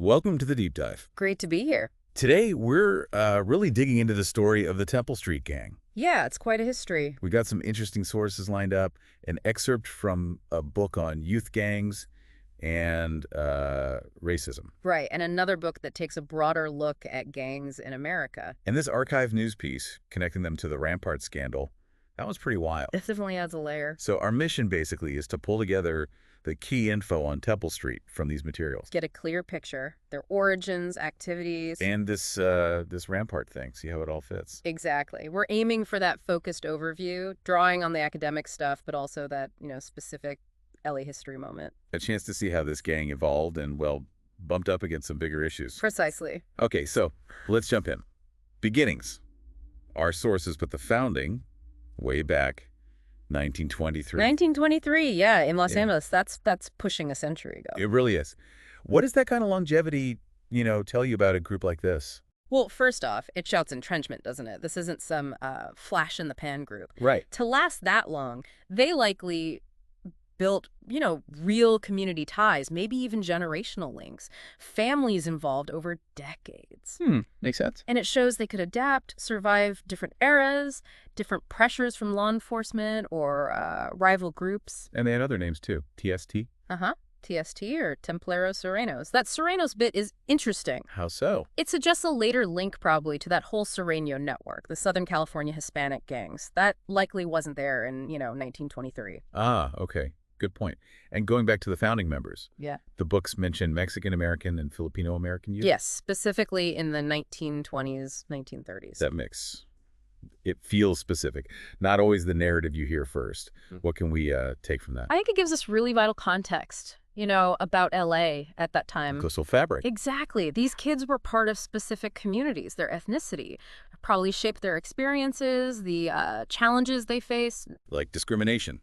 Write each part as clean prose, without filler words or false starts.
Welcome to the Deep Dive. Great to be here. Today, we're really digging into the story of the Temple Street Gang. Yeah, it's quite a history. We got some interesting sources lined up, an excerpt from a book on youth gangs and racism. Right, and another book that takes a broader look at gangs in America. And this archive news piece, connecting them to the Rampart scandal, that was pretty wild. This definitely adds a layer. So our mission, basically, is to pull together the key info on Temple Street from these materials. Get a clear picture, their origins, activities. And this Rampart thing, see how it all fits. Exactly. We're aiming for that focused overview, drawing on the academic stuff, but also that, specific LA history moment. A chance to see how this gang evolved and, well, bumped up against some bigger issues. Precisely. Okay, so let's jump in. Beginnings. Our sources put the founding way back 1923. 1923, yeah, in Los Angeles. That's pushing a century ago. It really is. What does that kind of longevity, tell you about a group like this? Well, first off, it shouts entrenchment, doesn't it? This isn't some flash-in-the-pan group. Right. To last that long, they likely built, real community ties, maybe even generational links, families involved over decades. Makes sense. And it shows they could adapt, survive different eras, different pressures from law enforcement or rival groups. And they had other names too. TST? TST or Templero Surenos. That Surenos bit is interesting. How so? It suggests a later link probably to that whole Sureño network, the Southern California Hispanic gangs. That likely wasn't there in, 1923. Ah, okay. Good point. And going back to the founding members. Yeah. The books mention Mexican American and Filipino American youth? Yes, specifically in the 1920s, 1930s. That mix. It feels specific. Not always the narrative you hear first. What can we take from that? I think it gives us really vital context, about LA at that time. Coastal fabric. Exactly. These kids were part of specific communities. Their ethnicity probably shaped their experiences, the challenges they faced. Like discrimination.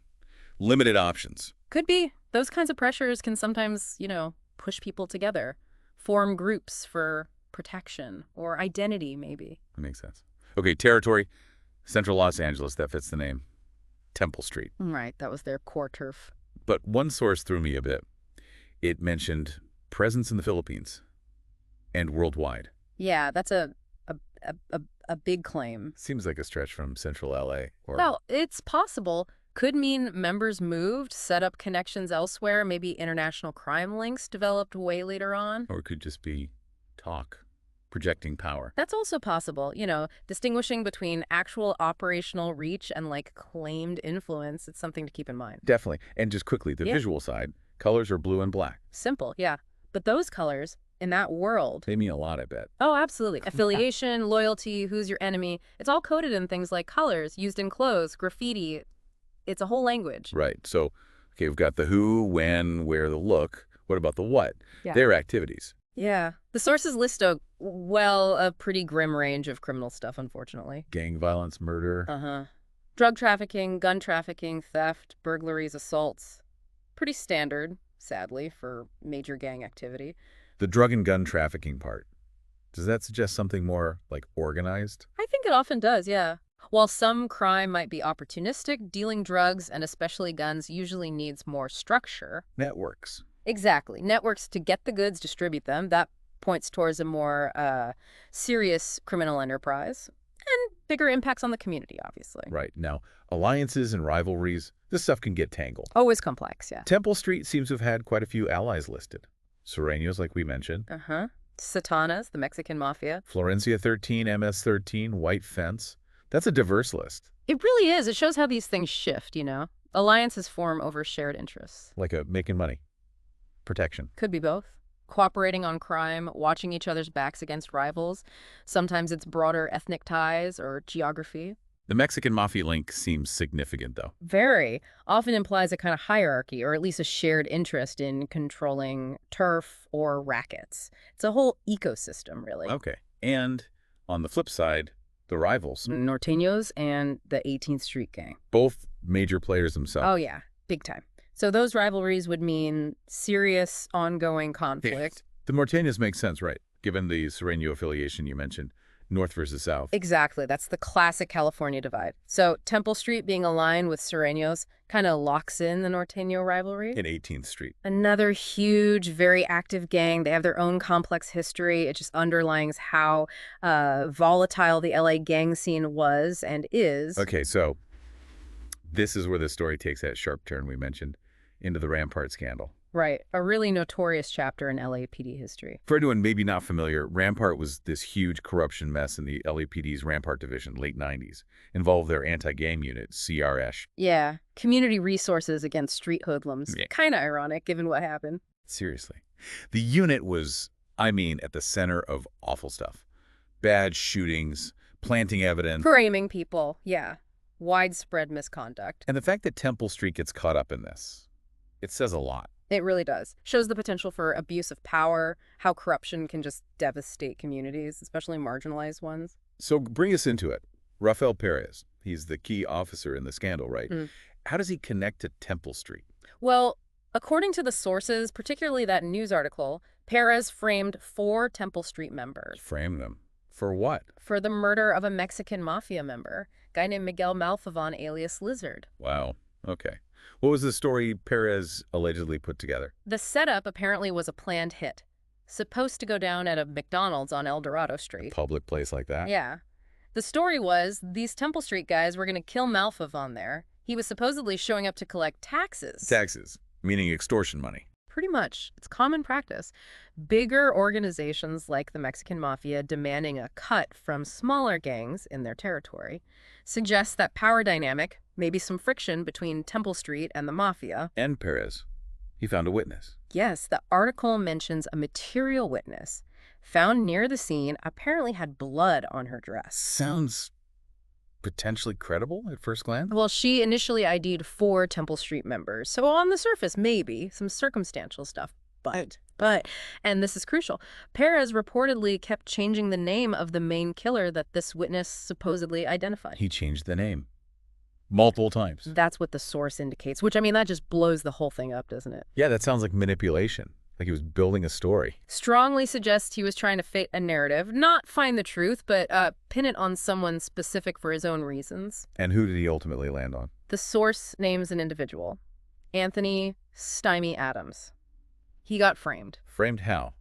Limited options. Could be. Those kinds of pressures can sometimes, push people together, form groups for protection or identity, maybe. That makes sense. Okay, territory, Central Los Angeles, that fits the name. Temple Street. Right, that was their core turf. But one source threw me a bit. It mentioned presence in the Philippines and worldwide. Yeah, that's a big claim. Seems like a stretch from Central LA. Well, it's possible. Could mean members moved, set up connections elsewhere, maybe international crime links developed way later on. Or it could just be talk, projecting power. That's also possible, distinguishing between actual operational reach and claimed influence. It's something to keep in mind. Definitely. And just quickly, the visual side, colors are blue and black. Simple, yeah. But those colors, in that world... They mean a lot, I bet. Oh, absolutely. Affiliation, loyalty, who's your enemy. It's all coded in things like colors, used in clothes, graffiti. It's a whole language. Right. So, okay, we've got the who, when, where, the look. What about the what? Yeah. Their activities. Yeah. The sources list a pretty grim range of criminal stuff, unfortunately. Gang violence, murder. Drug trafficking, gun trafficking, theft, burglaries, assaults. Pretty standard, sadly, for major gang activity. The drug and gun trafficking part. Does that suggest something more, organized? I think it often does, yeah. While some crime might be opportunistic, dealing drugs, and especially guns, usually needs more structure. Networks. Exactly. Networks to get the goods, distribute them. That points towards a more serious criminal enterprise. And bigger impacts on the community, obviously. Right. Now, alliances and rivalries, this stuff can get tangled. Always complex, yeah. Temple Street seems to have had quite a few allies listed. Sureños, like we mentioned. Satanas, the Mexican Mafia. Florencia 13, MS 13, White Fence. That's a diverse list. It really is. It shows how these things shift, Alliances form over shared interests. Like making money. Protection. Could be both. Cooperating on crime, watching each other's backs against rivals. Sometimes it's broader ethnic ties or geography. The Mexican Mafia link seems significant, though. Very. Often implies a kind of hierarchy or at least a shared interest in controlling turf or rackets. It's a whole ecosystem, really. Okay. And on the flip side, the rivals. Norteños and the 18th Street Gang. Both major players themselves. Oh, yeah. Big time. So those rivalries would mean serious, ongoing conflict. The Norteños make sense, right? Given the Sureño affiliation you mentioned. North versus South. Exactly. That's the classic California divide. So Temple Street being aligned with Sureños kind of locks in the Norteño rivalry. In 18th Street. Another huge, very active gang. They have their own complex history. It just underlines how volatile the LA gang scene was and is. Okay, so this is where the story takes that sharp turn we mentioned into the Rampart scandal. Right. A really notorious chapter in LAPD history. For anyone maybe not familiar, Rampart was this huge corruption mess in the LAPD's Rampart division, late 90s. Involved their anti-gang unit, CRS. Yeah. Community resources against street hoodlums. Yeah. Kind of ironic, given what happened. Seriously. The unit was, at the center of awful stuff. Bad shootings, planting evidence. Framing people. Yeah. Widespread misconduct. And the fact that Temple Street gets caught up in this, it says a lot. It really does. Shows the potential for abuse of power, how corruption can just devastate communities, especially marginalized ones. So bring us into it. Rafael Perez, he's the key officer in the scandal, right? How does he connect to Temple Street? Well, according to the sources, particularly that news article, Perez framed 4 Temple Street members. Framed them? For what? For the murder of a Mexican Mafia member, a guy named Miguel Malfavon, alias Lizard. Wow. Okay. What was the story Perez allegedly put together? The setup apparently was a planned hit. Supposed to go down at a McDonald's on El Dorado Street. A public place like that? Yeah. The story was these Temple Street guys were going to kill Malfavon there. He was supposedly showing up to collect taxes. Taxes, meaning extortion money. Pretty much. It's common practice. Bigger organizations like the Mexican Mafia demanding a cut from smaller gangs in their territory suggests that power dynamic, maybe some friction between Temple Street and the Mafia. And Perez. He found a witness. Yes, the article mentions a material witness found near the scene apparently had blood on her dress. Sounds potentially credible at first glance? Well, she initially ID'd 4 Temple Street members, so on the surface, maybe some circumstantial stuff. But, and this is crucial, Perez reportedly kept changing the name of the main killer that this witness supposedly identified. He changed the name. Multiple times. That's what the source indicates, which, that just blows the whole thing up, doesn't it? Yeah, that sounds like manipulation. Like he was building a story. Strongly suggests he was trying to fit a narrative, not find the truth, but pin it on someone specific for his own reasons. And who did he ultimately land on? The source names an individual, Anthony Stymie Adams. He got framed. Framed how?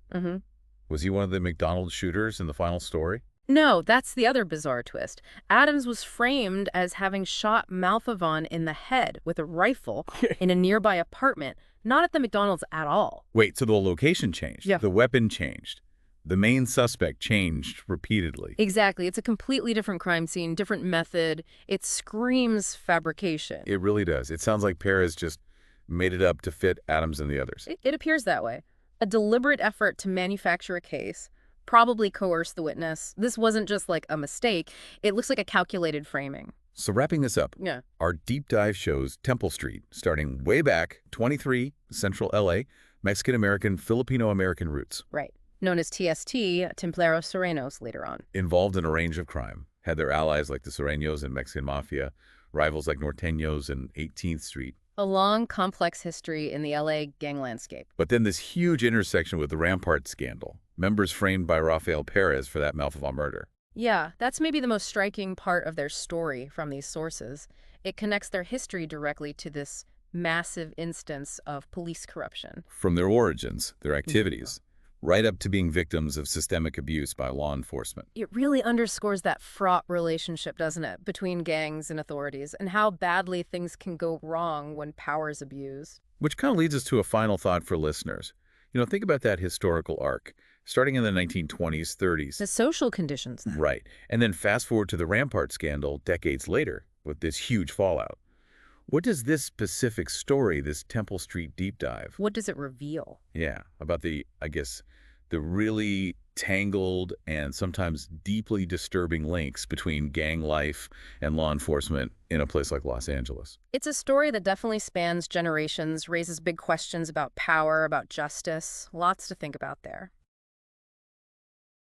Was he one of the McDonald's shooters in the final story? No, that's the other bizarre twist. Adams was framed as having shot Malfavon in the head with a rifle in a nearby apartment, not at the McDonald's at all. Wait, so the location changed? Yeah. The weapon changed? The main suspect changed repeatedly? Exactly. It's a completely different crime scene, different method. It screams fabrication. It really does. It sounds like Perez just made it up to fit Adams and the others. It appears that way. A deliberate effort to manufacture a case, probably coerce the witness. This wasn't just like a mistake. It looks like a calculated framing. So wrapping this up, Yeah. our deep dive shows Temple Street, starting way back, 23, Central LA, Mexican-American, Filipino-American roots. Right. Known as TST, Templero Surenos later on. Involved in a range of crime. Had their allies like the Sureños and Mexican Mafia, rivals like Norteños and 18th Street. A long, complex history in the LA gang landscape. But then this huge intersection with the Rampart scandal. Members framed by Rafael Perez for that Malfavon murder. Yeah, that's maybe the most striking part of their story from these sources. It connects their history directly to this massive instance of police corruption. From their origins, their activities, right up to being victims of systemic abuse by law enforcement. It really underscores that fraught relationship, doesn't it, between gangs and authorities, and how badly things can go wrong when power is abused. Which kind of leads us to a final thought for listeners. Think about that historical arc, starting in the 1920s, 30s. The social conditions. Right. And then fast forward to the Rampart scandal decades later with this huge fallout. What does this specific story, this Temple Street deep dive? What does it reveal? Yeah, about the really tangled and sometimes deeply disturbing links between gang life and law enforcement in a place like Los Angeles. It's a story that definitely spans generations, raises big questions about power, about justice. Lots to think about there.